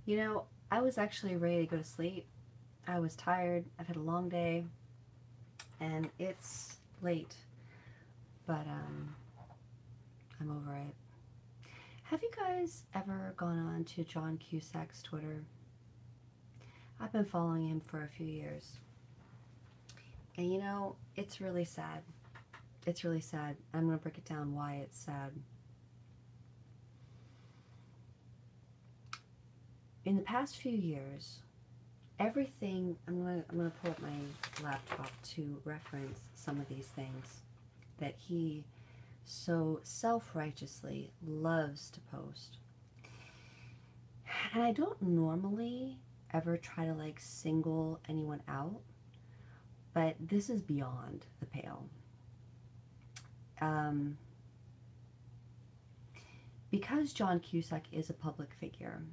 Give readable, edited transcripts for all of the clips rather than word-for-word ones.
You know, I was actually ready to go to sleep. I was tired. I've had a long day, and it's late, but I'm over it. Have you guys ever gone on to John Cusack's Twitter? I've been following him for a few years, and you know, it's really sad. It's really sad. I'm gonna break it down why it's sad. In the past few years, everything I'm gonna pull up my laptop to reference some of these things that he so self-righteously loves to post. And I don't normally ever try to like single anyone out, but this is beyond the pale. Um, because John Cusack is a public figure,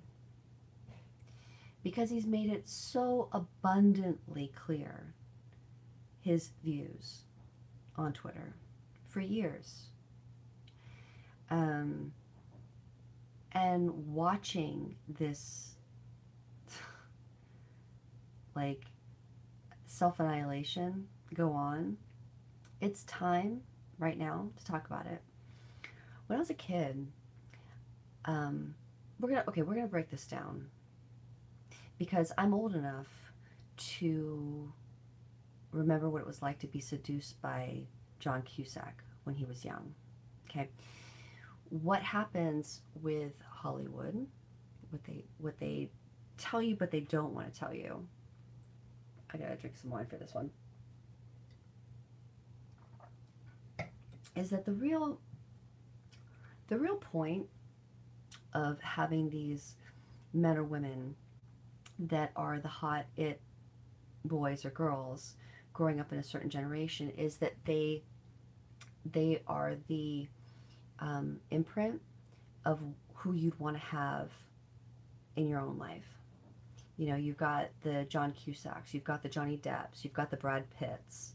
because he's made it so abundantly clear his views on Twitter for years. Um, and watching this like self annihilation go on, it's time right now to talk about it. When I was a kid, um, we're gonna break this down because I'm old enough to remember what it was like to be seduced by John Cusack when he was young. Okay, what happens with Hollywood? What they tell you, but they don't want to tell you. I gotta drink some wine for this one. Is that the real point of having these men or women that are the hot it boys or girls growing up in a certain generation is that they are the imprint of who you'd want to have in your own life. You know, you've got the John Cusacks, you've got the Johnny Depps, you've got the Brad Pitts,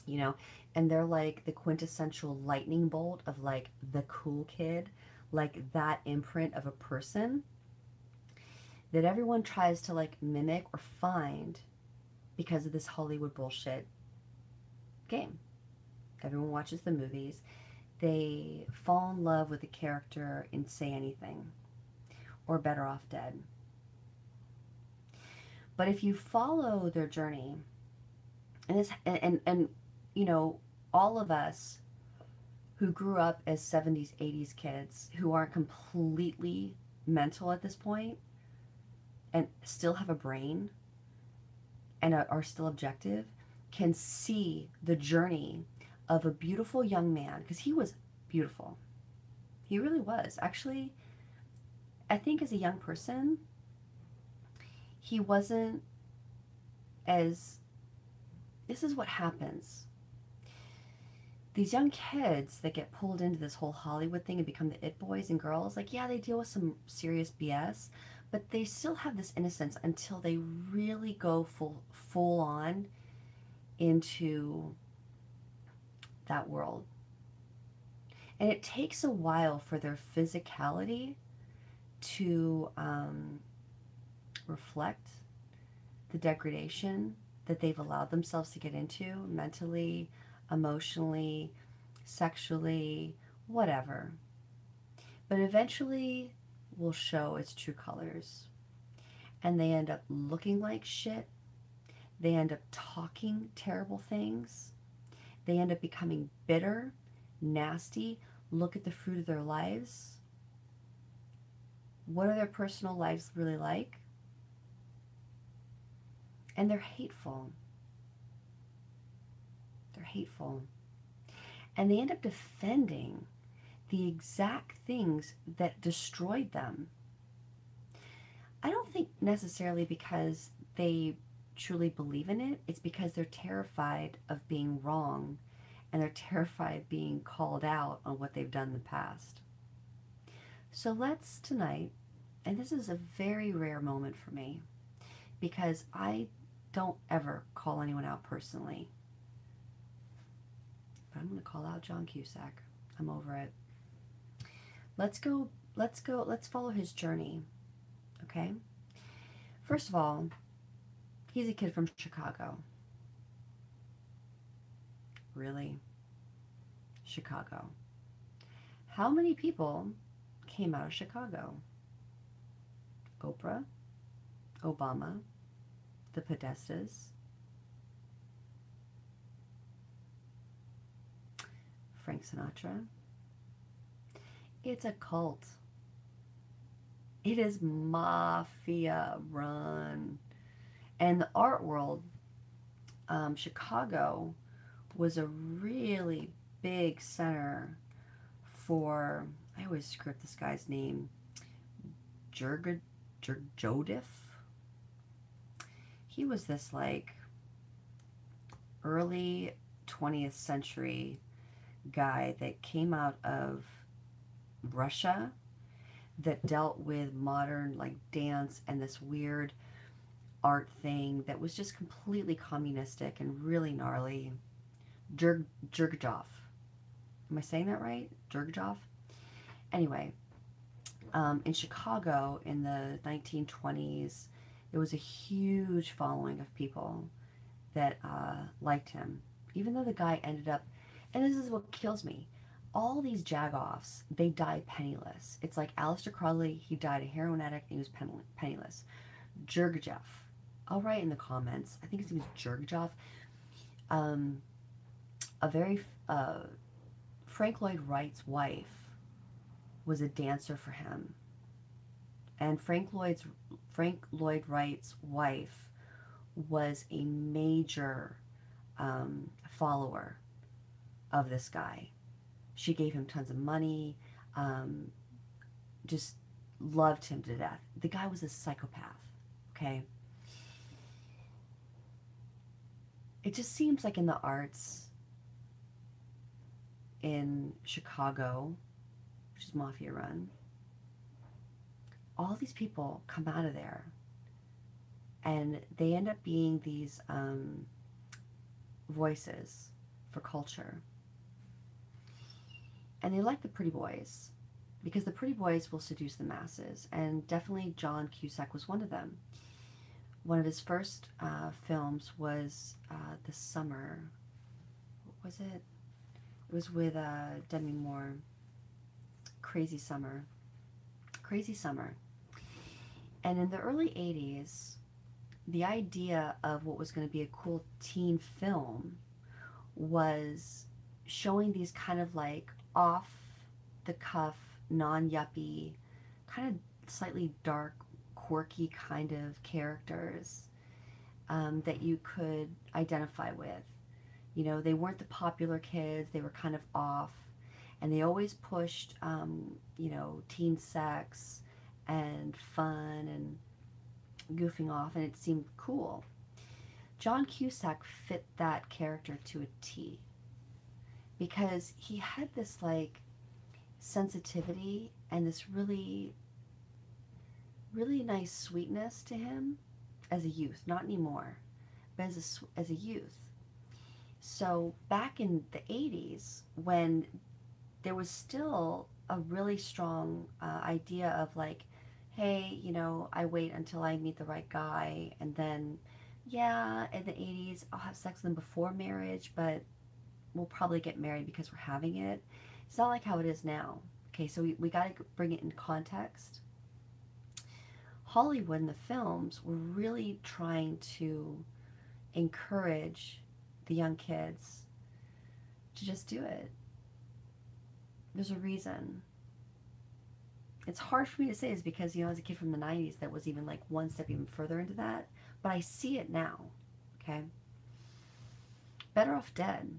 you know, and they're like the quintessential lightning bolt of like the cool kid, like that imprint of a person that everyone tries to like mimic or find because of this Hollywood bullshit game. Everyone watches the movies. They fall in love with the character and say anything, or better off dead. But if you follow their journey, and this and you know, all of us who grew up as 70s, 80s kids who aren't completely mental at this point and still have a brain and are still objective can see the journey of a beautiful young man, because he was beautiful. He really was. Actually, I think as a young person, he wasn't as. This is what happens. These young kids that get pulled into this whole Hollywood thing and become the it boys and girls, like, yeah, they deal with some serious BS, but they still have this innocence until they really go full on into that world. And it takes a while for their physicality to reflect the degradation that they've allowed themselves to get into mentally, emotionally, sexually, whatever. But eventually will show its true colors. And they end up looking like shit. They end up talking terrible things. They end up becoming bitter, nasty. Look at the fruit of their lives. What are their personal lives really like? And they're hateful. They're hateful. And they end up defending the exact things that destroyed them. I don't think necessarily because they truly believe in it. It's because they're terrified of being wrong and they're terrified of being called out on what they've done in the past. So let's tonight, and this is a very rare moment for me because I don't ever call anyone out personally. But I'm going to call out John Cusack. I'm over it. Let's follow his journey, okay? First of all, he's a kid from Chicago. Really? Chicago. How many people came out of Chicago? Oprah, Obama, the Podestas, Frank Sinatra. It's a cult. It is mafia run. And the art world, Chicago was a really big center for, I always screw up this guy's name, Judith. He was this like early 20th century guy that came out of Russia that dealt with modern like dance and this weird art thing that was just completely communistic and really gnarly. Jurgjoff. Am I saying that right? Jurgjoff? Anyway, in Chicago in the 1920s, there was a huge following of people that liked him. Even though the guy ended up, and this is what kills me, all these jagoffs, they die penniless. It's like Aleister Crowley, he died a heroin addict and he was penniless. Jurgjoff. I'll write in the comments. I think his name is Jurgjoff. A very Frank Lloyd Wright's wife was a dancer for him, and Frank Lloyd Wright's wife was a major follower of this guy. She gave him tons of money, just loved him to death. The guy was a psychopath. Okay. It just seems like in the arts in Chicago, which is mafia run, all these people come out of there and they end up being these voices for culture. And they like the pretty boys because the pretty boys will seduce the masses, and definitely John Cusack was one of them. One of his first films was The Summer. What was it? It was with Demi Moore. Crazy Summer. Crazy Summer. And in the early 80s, the idea of what was going to be a cool teen film was showing these kind of like off the cuff, non-yuppie, kind of slightly dark, quirky kind of characters that you could identify with. You know, they weren't the popular kids, they were kind of off, and they always pushed, you know, teen sex and fun and goofing off, and it seemed cool. John Cusack fit that character to a T because he had this like sensitivity and this really, really nice sweetness to him as a youth. Not anymore, but as a youth. So back in the 80s, when there was still a really strong idea of like, hey, you know, I wait until I meet the right guy, and then, yeah, in the 80s, I'll have sex with him before marriage, but we'll probably get married because we're having it. It's not like how it is now. Okay, so we got to bring it in context. Hollywood and the films were really trying to encourage the young kids to just do it. There's a reason. It's hard for me to say this because, you know, as a kid from the 90s, that was even like one step even further into that. But I see it now, okay? Better Off Dead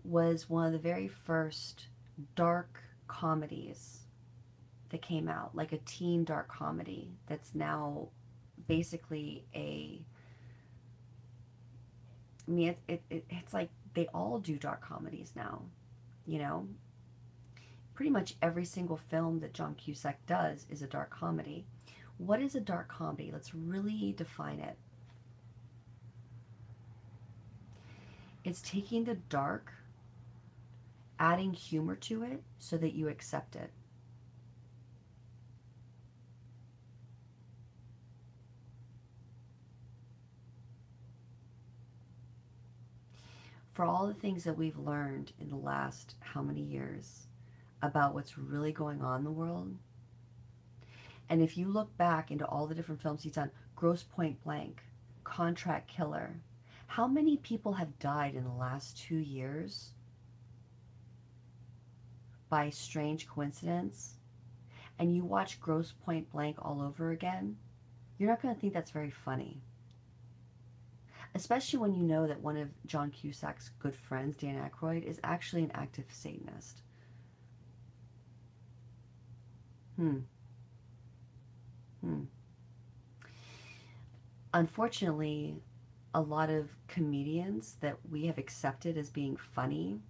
was one of the very first dark comedies that came out, like a teen dark comedy that's now basically I mean, it's like they all do dark comedies now, you know? Pretty much every single film that John Cusack does is a dark comedy. What is a dark comedy? Let's really define it. It's taking the dark, adding humor to it so that you accept it. for all the things that we've learned in the last how many years about what's really going on in the world, and if you look back into all the different films he's done, Gross Point Blank, Contract Killer, how many people have died in the last 2 years by strange coincidence, and you watch Gross Point Blank all over again, you're not going to think that's very funny. Especially when you know that one of John Cusack's good friends, Dan Aykroyd, is actually an active Satanist. Unfortunately, a lot of comedians that we have accepted as being funny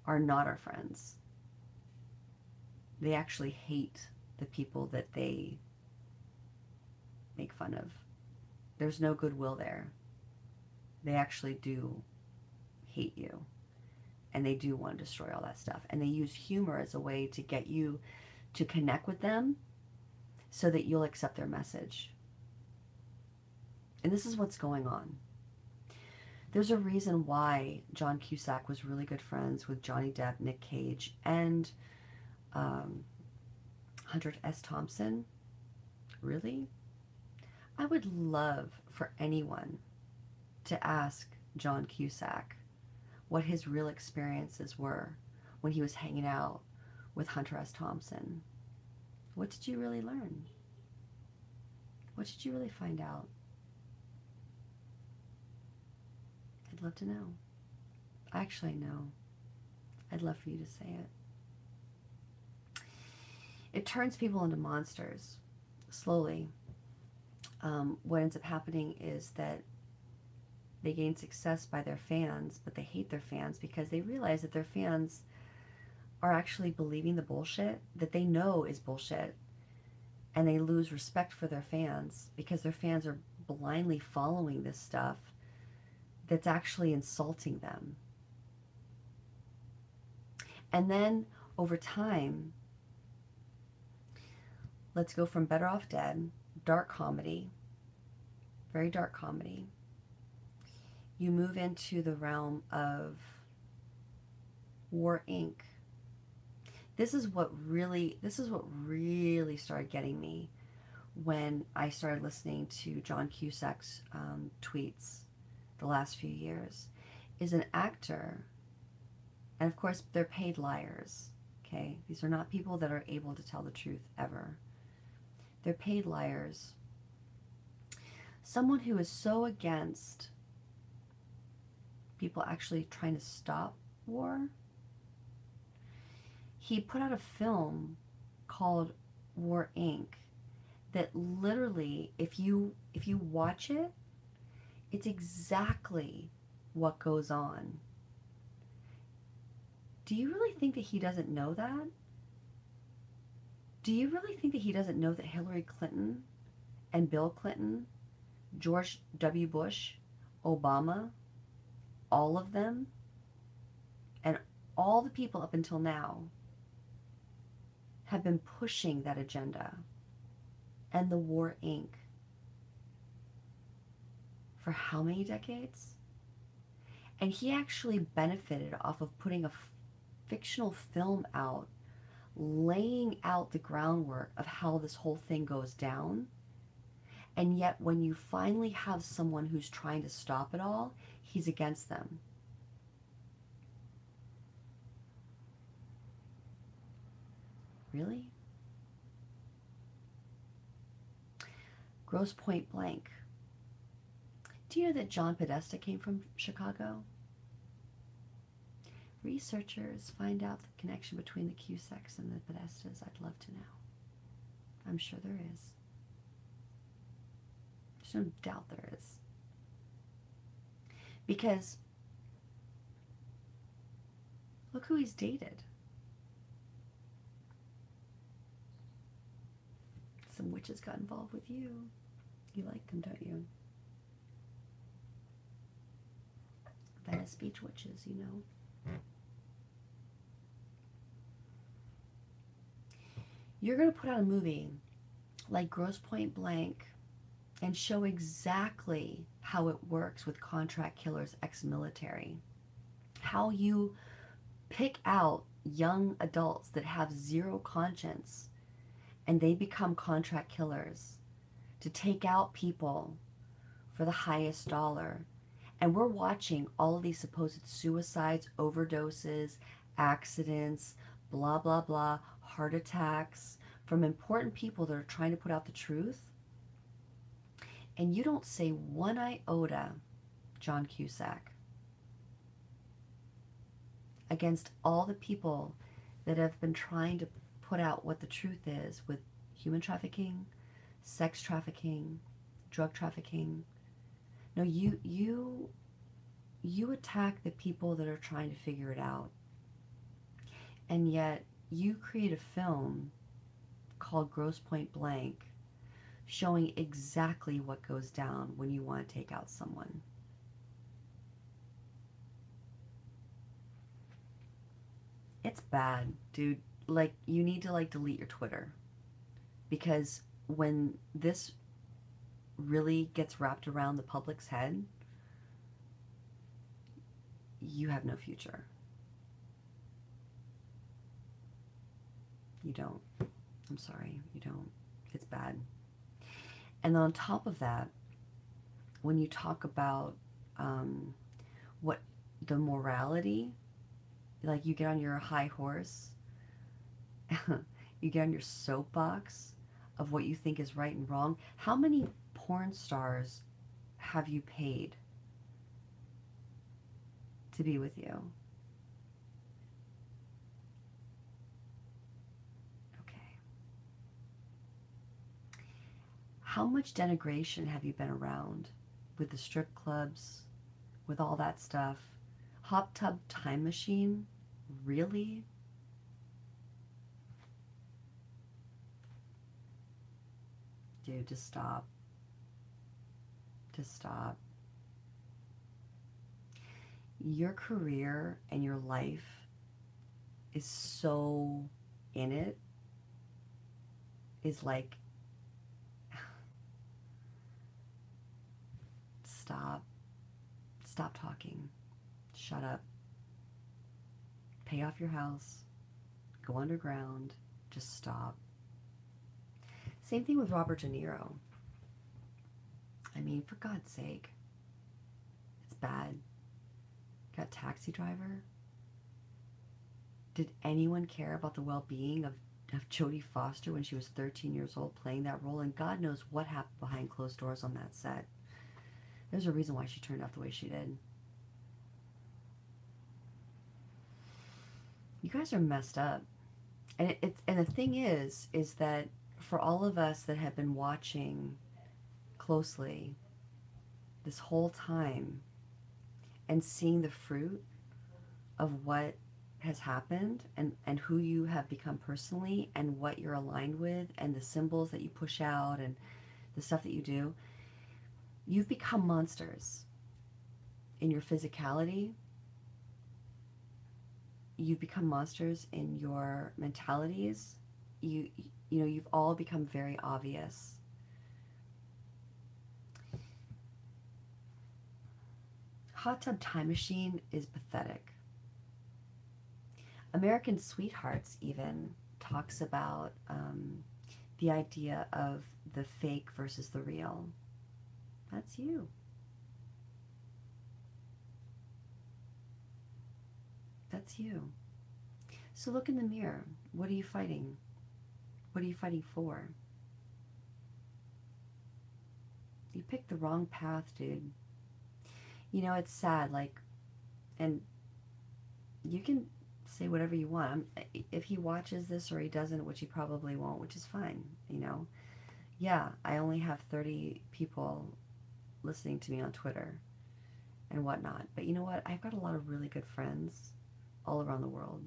are not our friends. They actually hate the people that they make fun of. There's no goodwill there. They actually do hate you. And they do want to destroy all that stuff. And they use humor as a way to get you to connect with them so that you'll accept their message. And this is what's going on. There's a reason why John Cusack was really good friends with Johnny Depp, Nick Cage, and Hunter S. Thompson. Really? I would love for anyone to ask John Cusack what his real experiences were when he was hanging out with Hunter S. Thompson. What did you really learn? What did you really find out? I'd love to know. I actually know. I'd love for you to say it. It turns people into monsters, slowly. What ends up happening is that they gain success by their fans, but they hate their fans because they realize that their fans are actually believing the bullshit that they know is bullshit. And they lose respect for their fans because their fans are blindly following this stuff that's actually insulting them. And then over time, let's go from Better Off Dead, dark comedy, very dark comedy. You move into the realm of War Inc. This is what really started getting me when I started listening to John Cusack's tweets the last few years, is an actor, and of course they're paid liars, okay? These are not people that are able to tell the truth ever. They're paid liars. Someone who is so against people actually trying to stop war. He put out a film called War Inc. that literally, if you watch it, it's exactly what goes on. Do you really think that he doesn't know that? Do you really think that he doesn't know that Hillary Clinton and Bill Clinton, George W. Bush, Obama, all of them, and all the people up until now have been pushing that agenda and the War Inc. for how many decades? And he actually benefited off of putting a fictional film out, laying out the groundwork of how this whole thing goes down. And yet when you finally have someone who's trying to stop it all, he's against them. Really? Gross Point Blank. Do you know that John Podesta came from Chicago? Researchers find out the connection between the Cusacks and the Podestas. I'd love to know. I'm sure there is. There's no doubt there is. Because look who he's dated. Some witches got involved with you. You like them, don't you? Venice Beach witches, you know. You're going to put out a movie like Gross Point Blank and show exactly how it works with contract killers, ex-military. How you pick out young adults that have zero conscience and they become contract killers to take out people for the highest dollar. And we're watching all of these supposed suicides, overdoses, accidents, blah, blah, blah, heart attacks from important people that are trying to put out the truth. And you don't say one iota, John Cusack, against all the people that have been trying to put out what the truth is with human trafficking, sex trafficking, drug trafficking. No, you attack the people that are trying to figure it out. And yet you create a film called Grosse Point Blank showing exactly what goes down when you want to take out someone. It's bad, dude. Like, you need to, like, delete your Twitter. Because when this really gets wrapped around the public's head, you have no future. You don't. I'm sorry, you don't. It's bad. And then on top of that, when you talk about what the morality, like you get on your high horse, you get on your soapbox of what you think is right and wrong. How many porn stars have you paid to be with you? Okay. How much denigration have you been around with the strip clubs, with all that stuff? Hot tub time machine? Really? Dude, just stop. Just stop. Your career and your life is so in it, is like, stop. Stop talking. Shut up. Pay off your house. Go underground. Just stop. Same thing with Robert De Niro. I mean, for God's sake. It's bad. Got Taxi Driver. Did anyone care about the well-being of Jodie Foster when she was 13 years old playing that role? And God knows what happened behind closed doors on that set. There's a reason why she turned out the way she did. You guys are messed up. And the thing is that for all of us that have been watching closely this whole time and seeing the fruit of what has happened and who you have become personally and what you're aligned with and the symbols that you push out and the stuff that you do, you've become monsters in your physicality. You've become monsters in your mentalities. You know, you've all become very obvious. Hot Tub Time Machine is pathetic. American Sweethearts even talks about the idea of the fake versus the real. That's you. That's you. So look in the mirror. What are you fighting? What are you fighting for? You picked the wrong path, dude. You know, it's sad, like, and you can say whatever you want. If he watches this or he doesn't, which he probably won't, which is fine, you know. Yeah, I only have 30 people listening to me on Twitter and whatnot. But you know what? I've got a lot of really good friends all around the world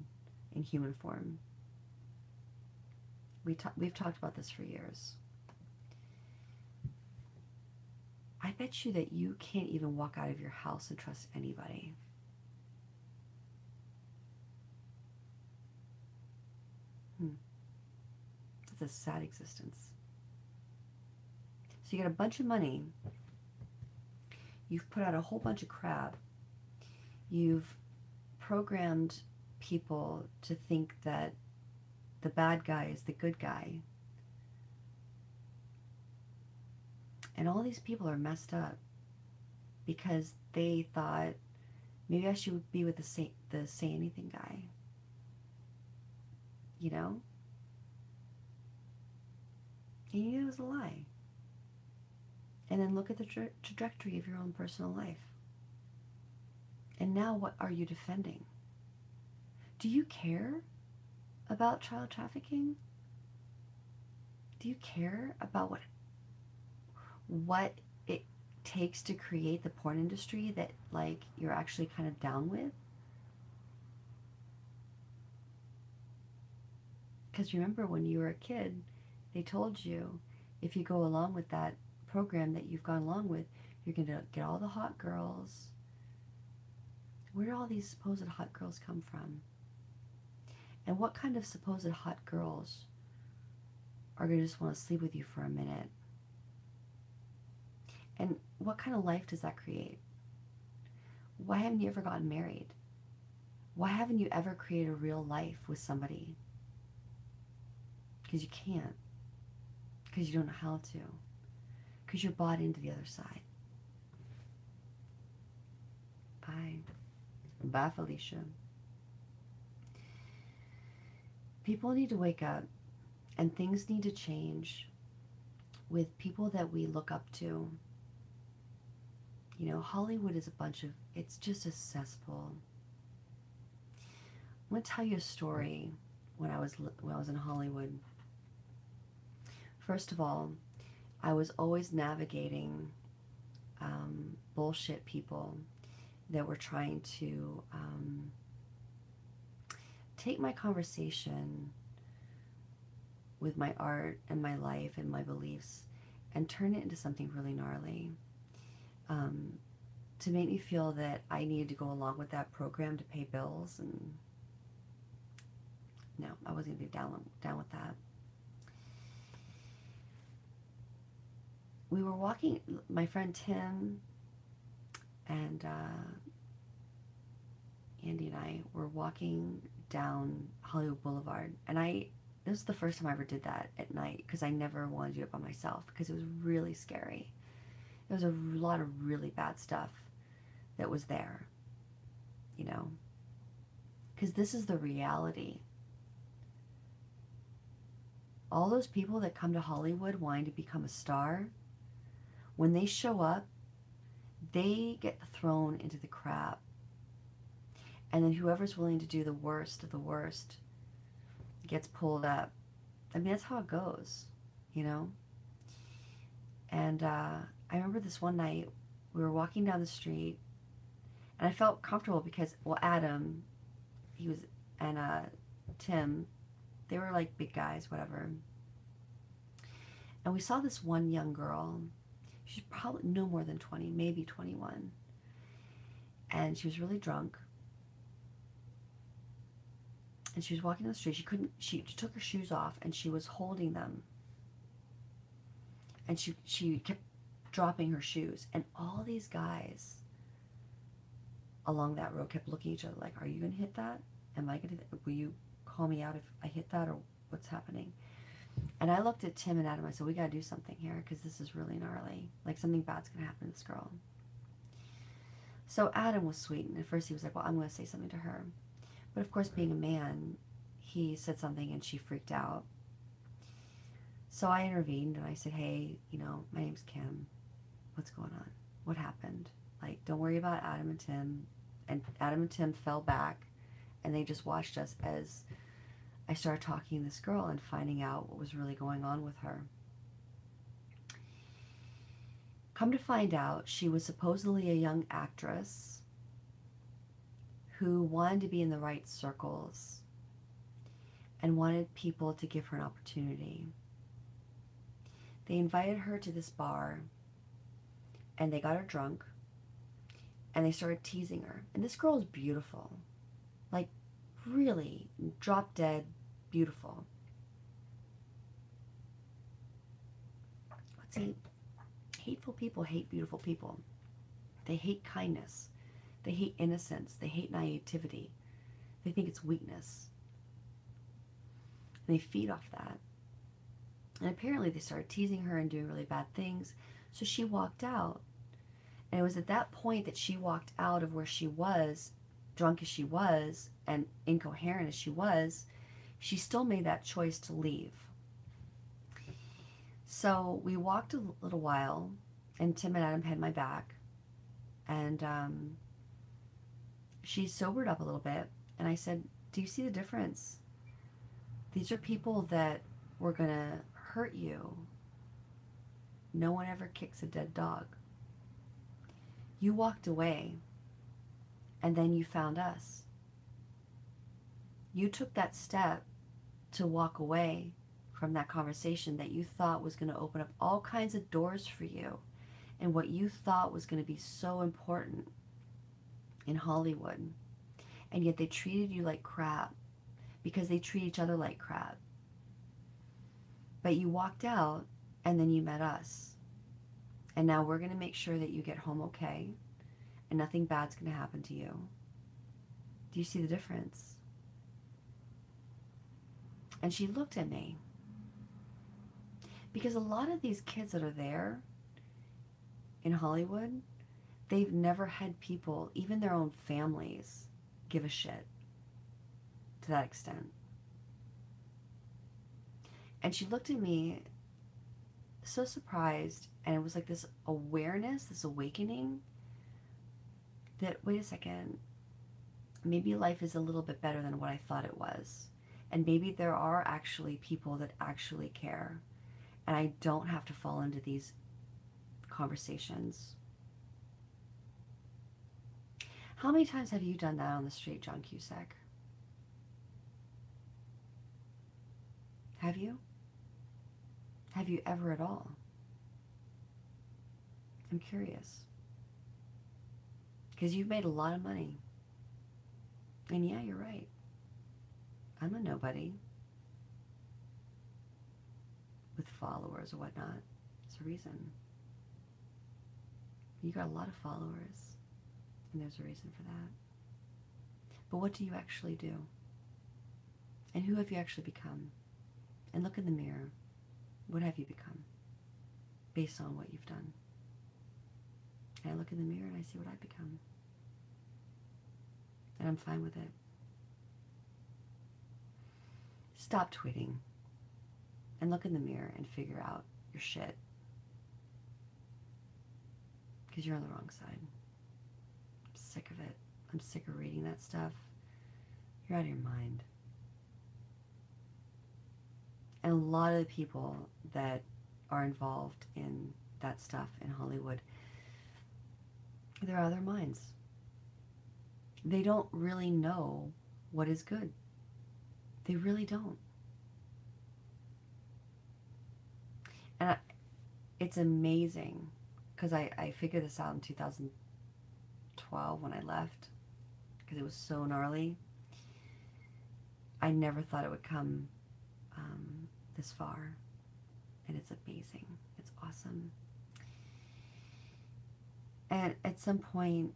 in human form. We've talked about this for years. I bet you that you can't even walk out of your house and trust anybody. It's a sad existence. So you get a bunch of money. You've put out a whole bunch of crap. You've programmed people to think that the bad guy is the good guy. And all these people are messed up because they thought, maybe I should be with the say anything guy. You know? And you knew it was a lie. And then look at the trajectory of your own personal life. And now what are you defending? Do you care about child trafficking? Do you care about what it takes to create the porn industry that, like, you're actually kind of down with? Because remember, when you were a kid, they told you, if you go along with that program that you've gone along with, you're going to get all the hot girls. Where do all these supposed hot girls come from? And what kind of supposed hot girls are going to just want to sleep with you for a minute? And what kind of life does that create? Why haven't you ever gotten married? Why haven't you ever created a real life with somebody? Because you can't. Because you don't know how to. Because you're bought into the other side. Bye. Bye, Felicia. People need to wake up, and things need to change with people that we look up to. You know, Hollywood is it's just a cesspool. I'm going to tell you a story when I was in Hollywood. First of all, I was always navigating bullshit people that were trying to take my conversation with my art and my life and my beliefs and turn it into something really gnarly, to make me feel that I needed to go along with that program to pay bills. And no, I wasn't going to be down with that. We were walking, my friend Tim and Andy and I were walking down Hollywood Boulevard, and this was the first time I ever did that at night, because I never wanted to do it by myself, because it was really scary. There was a lot of really bad stuff that was there, you know, because this is the reality. All those people that come to Hollywood wanting to become a star, when they show up, they get thrown into the crap. And then whoever's willing to do the worst of the worst gets pulled up. I mean, that's how it goes, you know? And I remember this one night, we were walking down the street, and I felt comfortable because, well, Adam, and Tim, they were like big guys, whatever. And we saw this one young girl. She's probably no more than 20, maybe 21. And she was really drunk. And she was walking down the street. She took her shoes off, and she was holding them. And she kept dropping her shoes. And all these guys along that road kept looking at each other like, are you going to hit that? Am I going to, will you call me out if I hit that, or what's happening? And I looked at Tim and Adam. I said, we got to do something here, because this is really gnarly. Like, something bad's going to happen to this girl. So Adam was sweet, and at first he was like, well, I'm going to say something to her. But of course, being a man, he said something, and she freaked out. So I intervened, and I said, hey, you know, my name's Kim. What's going on? What happened? Like, don't worry about Adam and Tim. And Adam and Tim fell back, and they just watched us as I started talking to this girl and finding out what was really going on with her. Come to find out, she was supposedly a young actress who wanted to be in the right circles and wanted people to give her an opportunity. They invited her to this bar, and they got her drunk, and they started teasing her. And this girl is beautiful. Like, really drop dead beautiful. Let's see. hateful people hate beautiful people. They hate kindness. They hate innocence. They hate naivety. They think it's weakness. And they feed off that. And apparently they started teasing her and doing really bad things. So she walked out. And it was at that point that she walked out of where she was, drunk as she was, and incoherent as she was, she still made that choice to leave. So we walked a little while, and Tim and Adam had my back. And she sobered up a little bit. And I said, do you see the difference? These are people that were going to hurt you. No one ever kicks a dead dog. You walked away, and then you found us. You took that step to walk away from that conversation that you thought was going to open up all kinds of doors for you, and what you thought was going to be so important in Hollywood. And yet they treated you like crap because they treat each other like crap. But you walked out, and then you met us. And now we're going to make sure that you get home okay, and nothing bad's going to happen to you. Do you see the difference? And she looked at me. Because a lot of these kids that are there in Hollywood, they've never had people, even their own families, give a shit to that extent. And she looked at me so surprised, and it was like this awareness, this awakening that, wait a second, maybe life is a little bit better than what I thought it was. And maybe there are actually people that actually care. And I don't have to fall into these conversations. How many times have you done that on the street, John Cusack? Have you? Have you ever at all? I'm curious. Because you've made a lot of money. And yeah, you're right. I'm a nobody. With followers or whatnot. There's a reason. You got a lot of followers. And there's a reason for that. But what do you actually do? And who have you actually become? And look in the mirror. What have you become? Based on what you've done. And I look in the mirror and I see what I've become. And I'm fine with it. Stop tweeting. And look in the mirror and figure out your shit. Because you're on the wrong side. I'm sick of it. I'm sick of reading that stuff. You're out of your mind. And a lot of the people that are involved in that stuff in Hollywood, they're out of their minds. They don't really know what is good. They really don't. And it's amazing, because I figured this out in 2012 when I left, because it was so gnarly. I never thought it would come this far, and it's amazing. It's awesome. And at some point,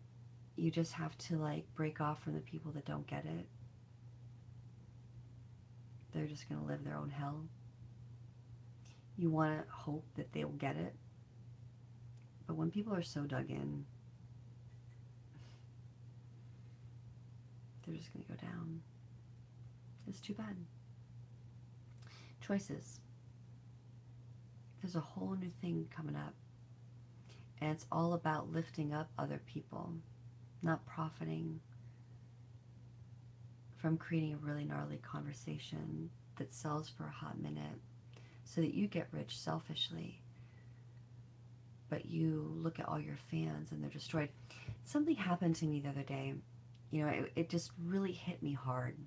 you just have to like break off from the people that don't get it. They're just going to live their own hell. You want to hope that they'll get it. But when people are so dug in, they're just going to go down. It's too bad. Choices. There's a whole new thing coming up. And it's all about lifting up other people, not profiting from creating a really gnarly conversation that sells for a hot minute so that you get rich selfishly. But you look at all your fans and they're destroyed. Something happened to me the other day. You know, it just really hit me hard.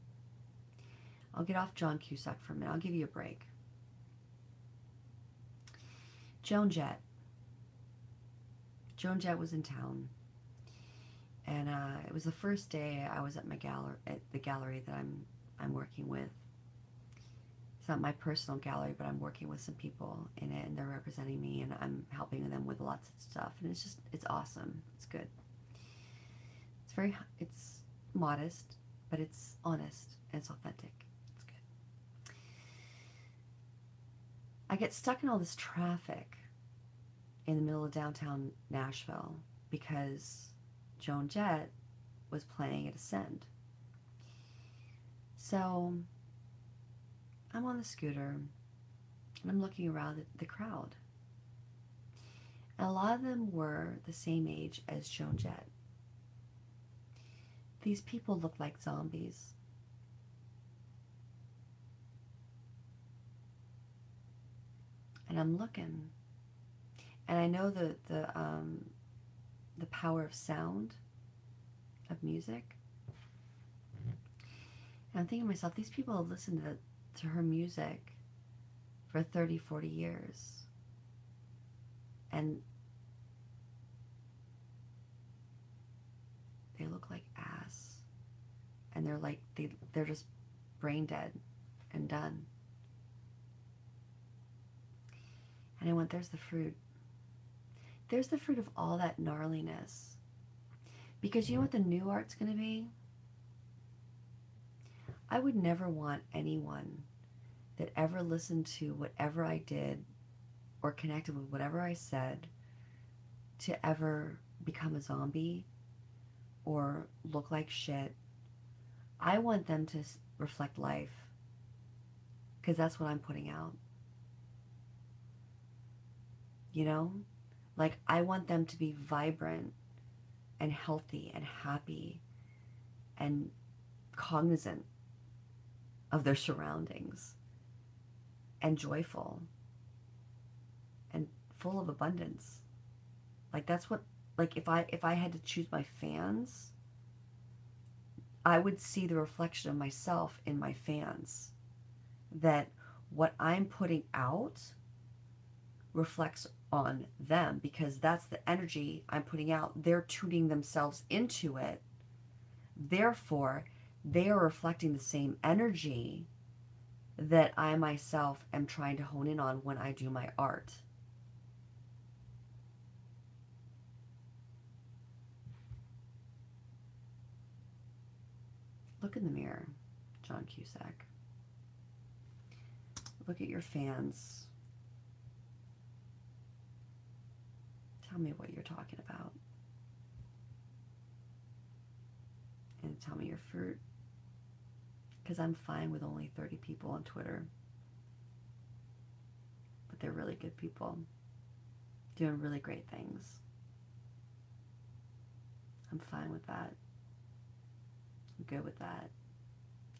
I'll get off John Cusack for a minute. I'll give you a break. Joan Jett. Joan Jett was in town. And it was the first day I was at my gallery, at the gallery that I'm working with. It's not my personal gallery, but I'm working with some people in it, and they're representing me, and I'm helping them with lots of stuff, and it's awesome. It's good. It's modest, but it's honest, and it's authentic. It's good. I get stuck in all this traffic in the middle of downtown Nashville because Joan Jett was playing at Ascend. So I'm on the scooter and I'm looking around the crowd. And a lot of them were the same age as Joan Jett. These people look like zombies. And I'm looking, and I know the power of sound, of music. And I'm thinking to myself, these people have listened to her music for 30, 40 years. And they look like ass. And they're like, they're just brain dead and done. And I went, there's the fruit. There's the fruit of all that gnarliness. Because you know what the new art's going to be? I would never want anyone that ever listened to whatever I did or connected with whatever I said to ever become a zombie or look like shit. I want them to reflect life, because that's what I'm putting out. You know? Like, I want them to be vibrant and healthy and happy and cognizant of their surroundings and joyful and full of abundance. Like, that's what, like, if I had to choose my fans, I would see the reflection of myself in my fans, that what I'm putting out reflects on them, because that's the energy I'm putting out. They're tuning themselves into it. Therefore, they are reflecting the same energy that I myself am trying to hone in on when I do my art. Look in the mirror, John Cusack. Look at your fans. Tell me what you're talking about. And tell me your fruit. Because I'm fine with only 30 people on Twitter. But they're really good people, doing really great things. I'm fine with that. I'm good with that.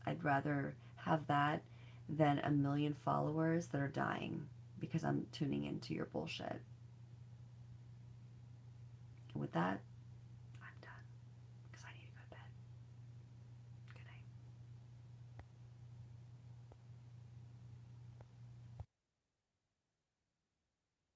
I'd rather have that than 1 million followers that are dying because I'm tuning into your bullshit. And with that,